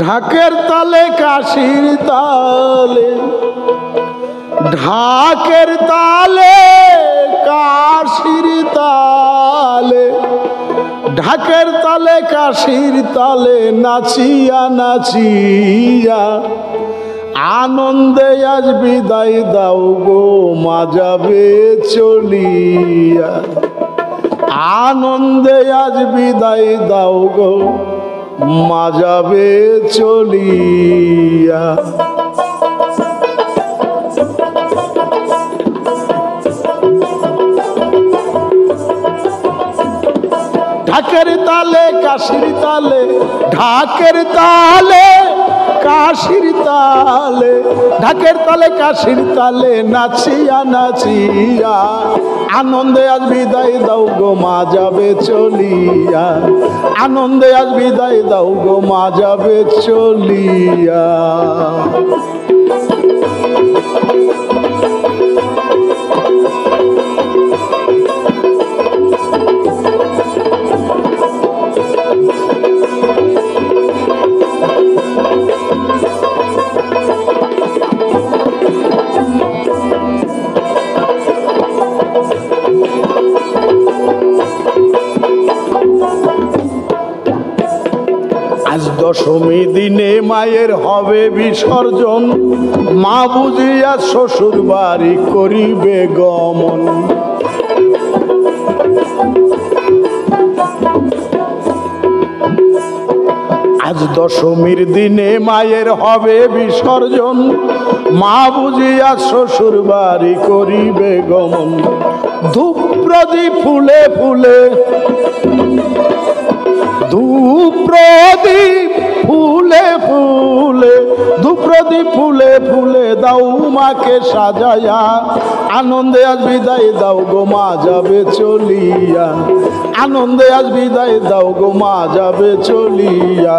ঢাকের তালে কাশির তালে, ঢাকের তালে কাশির তালে, ঢাকের তালে কাশির তালে নাচিয়া নাচিয়া আনন্দে আজ বিদায় দাও গো মা যাবে চলিয়া। আনন্দে আজ বিদায় দাও গো মা যাবে চলিয়া। ঢাকের তালে কাশির তালে, ঢাকের তালে কাশির তালে, ঢাকের তালে কাশির তালে নাচিয়া নাচিয়া আনন্দে আজ বিদায় দাও গো মা যাবে চলিয়া। আনন্দে আজ বিদায় দাও গো মা যাবে চলিয়া। আজ দশমী দিনে মায়ের হবে বিসর্জন, মা বুঝিয়া শ্বশুর বাড়ি করিবে গমন। আজ দশমীর দিনে মায়ের হবে বিসর্জন, মা বুঝিয়া শ্বশুর বাড়ি করিবে গমন। ধূপ প্রদীপ ফুলে ফুলে, ধূপ প্রদীপ ফুলে ফুলে, ধূপ প্রদীপ ফুলে ফুলে দাও মাকে সাজায়া। আনন্দে আজ বিদায় দাও গো মা যাবে চলিয়া। আনন্দে আজ বিদায় দাও গো মা যাবে চলিয়া।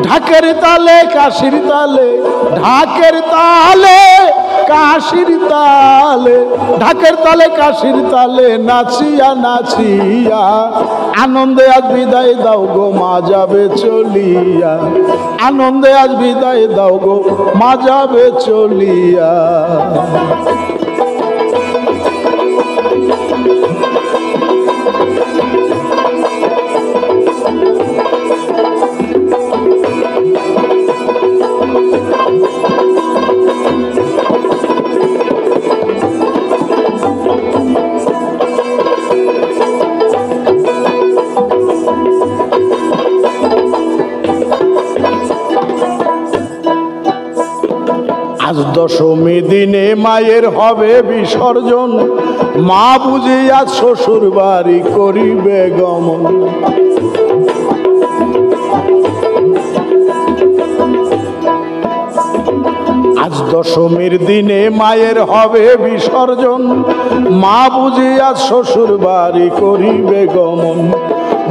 ঢাকের তালে কাশির তালে, ঢাকের তালে কাশির তালে, ঢাকের তালে কাশির তালে নাচিয়া নাচিয়া আনন্দে আজ বিদায় দাও গো মা যাবে চলিয়া। আনন্দে আজ বিদায় দাও গো মা যাবে চলিয়া। আজ দশমী দিনে মায়ের হবে বিসর্জন, মা বুঝিয়া শ্বশুর বাড়ি করিবে গমন। আজ দশমীর দিনে মায়ের হবে বিসর্জন, মা বুঝিয়া শ্বশুর বাড়ি করিবে গমন।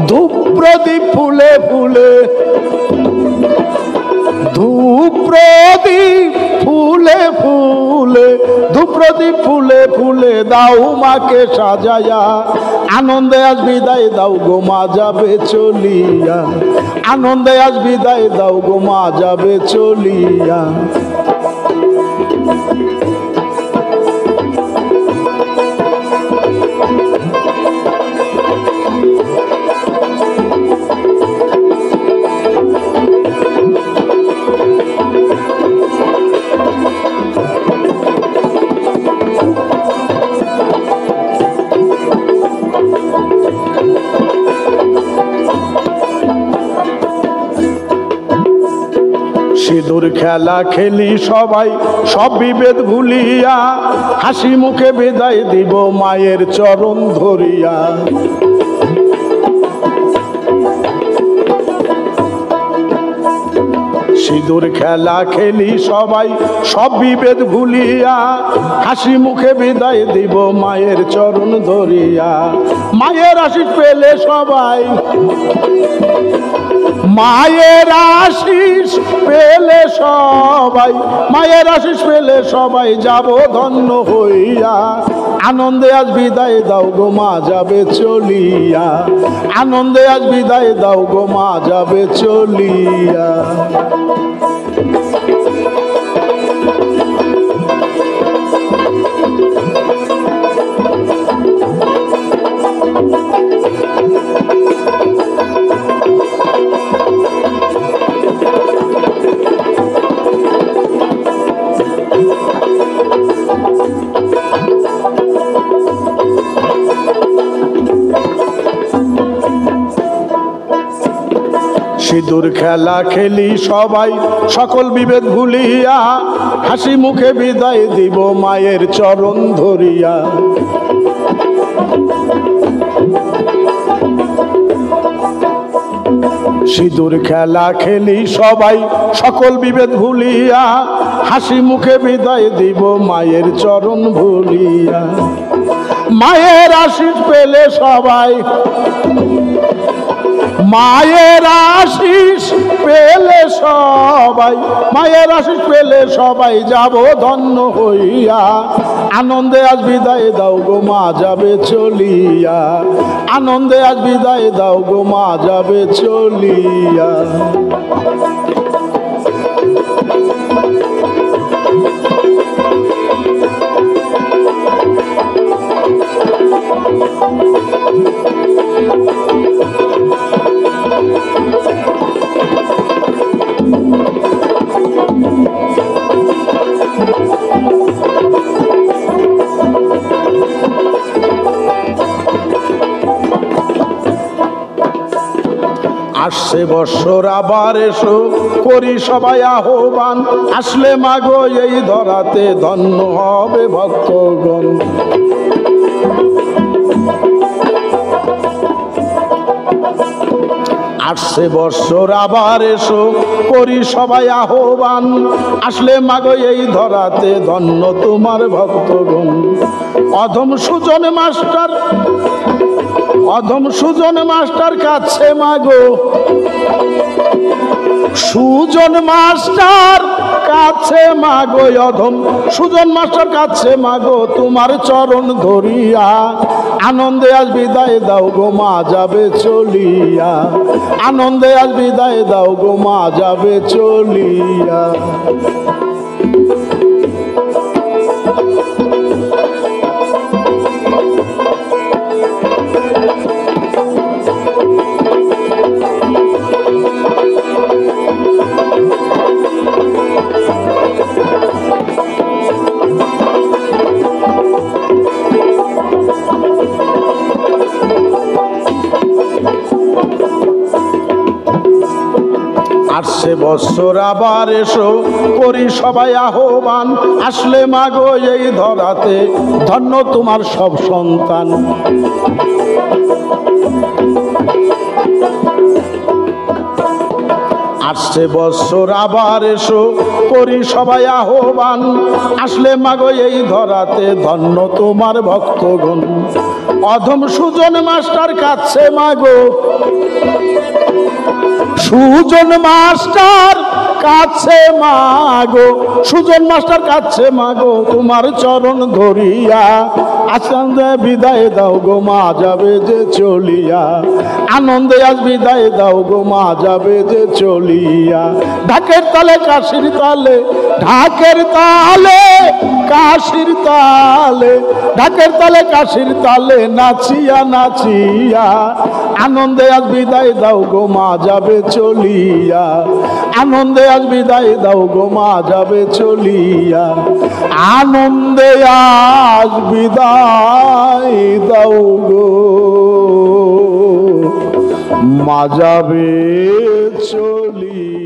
ধূপ প্রদীপ ফুলে ফুলে, ধূপ প্রদীপ ফুলে ফুলে, ধূপ প্রদীপ ফুলে ফুলে দাও মাকে সাজায়া। আনন্দে আজ বিদায় দাও গো মা যাবে চলিয়া। আনন্দে আজ বিদায় দাও গো মা যাবে চলিয়া। সিঁদুর খেলা খেলি সবাই সব বিভেদ ভুলিয়া, হাসি মুখে বিদায় দিব মায়ের চরণ ধরিয়া। সিঁদুর খেলা খেলি সবাই সব বিভেদ ভুলিয়া, হাসি মুখে বিদায় দিব মায়ের চরণ ধরিয়া। মায়ের আশীষ পেলে সবাই, মায়ের আশীষ পেলে সবাই, মায়ের আশীষ পেলে সবাই যাব ধন্য হইয়া। আনন্দে আজ বিদায় দাও গো মা যাবে চলিয়া, আনন্দে আজ বিদায় দাও গো মা যাবে চলিয়া। সিঁদুর খেলা খেলি সবাই সকল বিভেদ ভুলিয়া, হাসি মুখে বিদায় দিব মায়ের চরণ ধরিয়া। সিঁদুর খেলা খেলি সবাই সকল বিভেদ ভুলিয়া, হাসি মুখে বিদায় দিব মায়ের চরণ ভুলিয়া। মায়ের আশীষ পেলে সবাই, মায়ের আশীষ পেলে সবাই, মায়ের আশীষ পেলে সবাই যাব ধন্য হইয়া। আনন্দে আজ বিদায় দাও গো মা যাবে চলিয়া, আনন্দে আজ বিদায় দাও গো মা যাবে চলিয়া। আসছে বৎসর আবার এসো করি সবাই আহ্বান, আসলে মাগো এই ধরাতে ধন্য হবে ভক্তগণ। আসছে বৎসর আবার এসো করি সবাই আহ্বান, আসলে মাগো এই ধরাতে ধন্য তোমার ভক্তগণ। অধম সুজন মাস্টার, অধম সুজন মাস্টার কাছে মাগো, সুজন মাস্টার কাছে মাগো, অধম সুজন মাস্টার কাছে মাগো তোমার চরণ ধরিয়া। আনন্দে আজ বিদায় দাও গো মা যাবে চলিয়া, আনন্দে আজ বিদায় দাও গো মা যাবে চলিয়া। আসছে বৎসর আবার এসো করি সবাই আহ্বান, আসলে মাগো এই ধরাতে ধন্য তোমার সব সন্তান। আসছে বৎসর আবার এসো করি সবাই আহ্বান, আসলে মাগো এই ধরাতে ধন্য তোমার ভক্তগণ। অধম সুজন মাস্টার কাছে মাগো, সুজন মাস্টার কাছে মাগো, সুজন মাস্টার কাছে মাগো তোমার চরণ ধরিয়া। আনন্দে বিদায় দাও গো মা যাবে যে চলিয়া, আনন্দে আজ বিদায় দাও গো মা যাবে যে চলিয়া। ঢাকের তালে কাশির তালে, ঢাকের তালে কাশির তালে, ঢাকের তালে কাশির তালে নাচিয়া নাচিয়া। আনন্দে আজ বিদায় দাও গো মা যাবে চলিয়া, আনন্দে আজ বিদায় দাও গো মা যাবে চলিয়া। আনন্দে আজ বিদায় দাও গো মা যাবে চলিয়া।